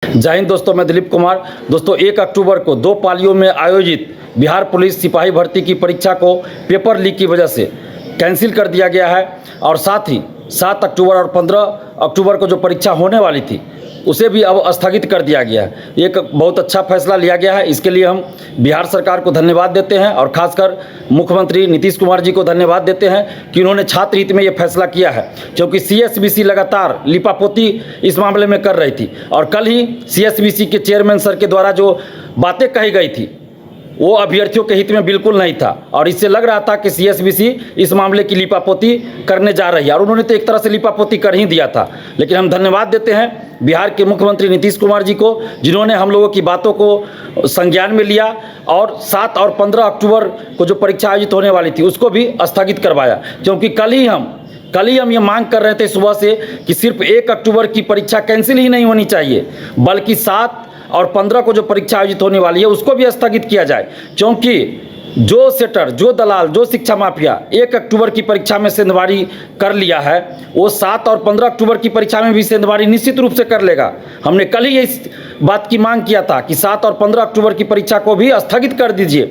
जय हिंद दोस्तों, मैं दिलीप कुमार। दोस्तों 1 अक्टूबर को 2 पालियों में आयोजित बिहार पुलिस सिपाही भर्ती की परीक्षा को पेपर लीक की वजह से कैंसिल कर दिया गया है और साथ ही 7 अक्टूबर और 15 अक्टूबर को जो परीक्षा होने वाली थी उसे भी अब स्थगित कर दिया गया है। एक बहुत अच्छा फैसला लिया गया है, इसके लिए हम बिहार सरकार को धन्यवाद देते हैं और खासकर मुख्यमंत्री नीतीश कुमार जी को धन्यवाद देते हैं कि उन्होंने छात्र हित में ये फैसला किया है, क्योंकि सीएसबीसी लगातार लिपापोती इस मामले में कर रही थी और कल ही सीएसबीसी के चेयरमैन सर के द्वारा जो बातें कही गई थी वो अभ्यर्थियों के हित में बिल्कुल नहीं था और इससे लग रहा था कि सीएसबीसी इस मामले की लिपापोती करने जा रही है और उन्होंने तो एक तरह से लिपापोती कर ही दिया था। लेकिन हम धन्यवाद देते हैं बिहार के मुख्यमंत्री नीतीश कुमार जी को, जिन्होंने हम लोगों की बातों को संज्ञान में लिया और 7 और 15 अक्टूबर को जो परीक्षा आयोजित होने वाली थी उसको भी स्थगित करवाया। क्योंकि कल ही हम ये मांग कर रहे थे सुबह से कि सिर्फ 1 अक्टूबर की परीक्षा कैंसिल ही नहीं होनी चाहिए, बल्कि 7 और 15 को जो परीक्षा आयोजित होने वाली है उसको भी स्थगित किया जाए। क्योंकि जो सेटर, जो दलाल, जो शिक्षा माफिया 1 अक्टूबर की परीक्षा में सेंधमारी कर लिया है वो 7 और 15 अक्टूबर की परीक्षा में भी सेंधमारी निश्चित रूप से कर लेगा। हमने कल ही इस बात की मांग किया था कि 7 और 15 अक्टूबर की परीक्षा को भी स्थगित कर दीजिए।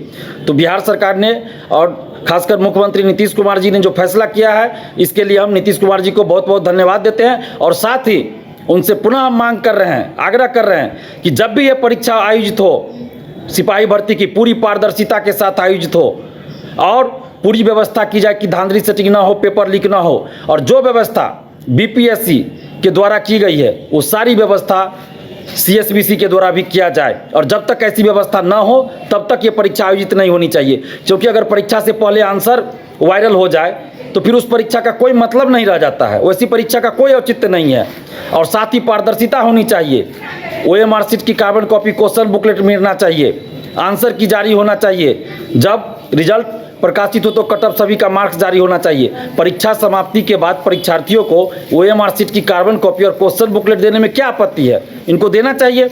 तो बिहार सरकार ने और खासकर मुख्यमंत्री नीतीश कुमार जी ने जो फैसला किया है इसके लिए हम नीतीश कुमार जी को बहुत बहुत धन्यवाद देते हैं और साथ ही उनसे पुनः हम मांग कर रहे हैं, आग्रह कर रहे हैं कि जब भी ये परीक्षा आयोजित हो सिपाही भर्ती की पूरी पारदर्शिता के साथ आयोजित हो और पूरी व्यवस्था की जाए कि धांधली सेटिंग ना हो, पेपर लीक ना हो और जो व्यवस्था बीपीएससी के द्वारा की गई है वो सारी व्यवस्था सीएसबीसी के द्वारा भी किया जाए। और जब तक ऐसी व्यवस्था ना हो तब तक ये परीक्षा आयोजित नहीं होनी चाहिए, क्योंकि अगर परीक्षा से पहले आंसर वायरल हो जाए तो फिर उस परीक्षा का कोई मतलब नहीं रह जाता है, वैसी परीक्षा का कोई औचित्य नहीं है। और साथ ही पारदर्शिता होनी चाहिए, ओएमआर शीट की कार्बन कॉपी, क्वेश्चन बुकलेट मिलना चाहिए, आंसर की जारी होना चाहिए, जब रिजल्ट प्रकाशित हो तो कटअप सभी का मार्क्स जारी होना चाहिए। परीक्षा समाप्ति के बाद परीक्षार्थियों को ओएमआर शीट की कार्बन कॉपी और क्वेश्चन बुकलेट देने में क्या आपत्ति है, इनको देना चाहिए।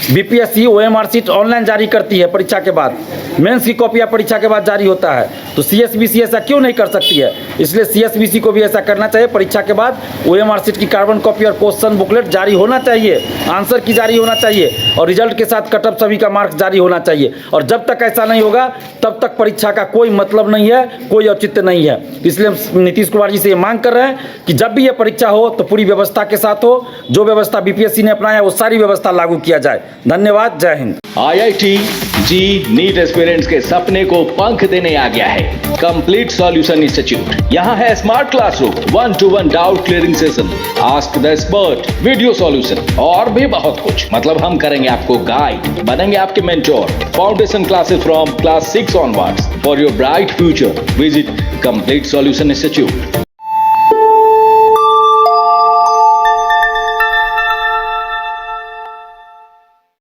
बीपीएससी ओएमआर शीट ऑनलाइन जारी करती है परीक्षा के बाद, मेंस की कॉपियाँ परीक्षा के बाद जारी होता है, तो सीएसबीसी ऐसा क्यों नहीं कर सकती है? इसलिए सीएसबीसी को भी ऐसा करना चाहिए। परीक्षा के बाद ओएमआर शीट की कार्बन कॉपी और क्वेश्चन बुकलेट जारी होना चाहिए, आंसर की जारी होना चाहिए और रिजल्ट के साथ कटअप सभी का मार्क्स जारी होना चाहिए। और जब तक ऐसा नहीं होगा तब तक परीक्षा का कोई मतलब नहीं है, कोई औचित्य नहीं है। इसलिए हम नीतीश कुमार जी से ये मांग कर रहे हैं कि जब भी ये परीक्षा हो तो पूरी व्यवस्था के साथ हो, जो व्यवस्था बीपीएससी ने अपनाया वो सारी व्यवस्था लागू किया जाए। धन्यवाद, जय हिंद। आईआईटी जी नीट एस्पिरेंट्स के सपने को पंख देने आ गया है कंप्लीट सॉल्यूशन इंस्टीट्यूट। यहाँ है smart classroom, 1-to-1 doubt clearing session, ask the expert, video solution और भी बहुत कुछ। मतलब हम करेंगे आपको गाइड, बनेंगे आपके mentor. Foundation classes from class 6 onwards for your bright future. Visit complete solution institute.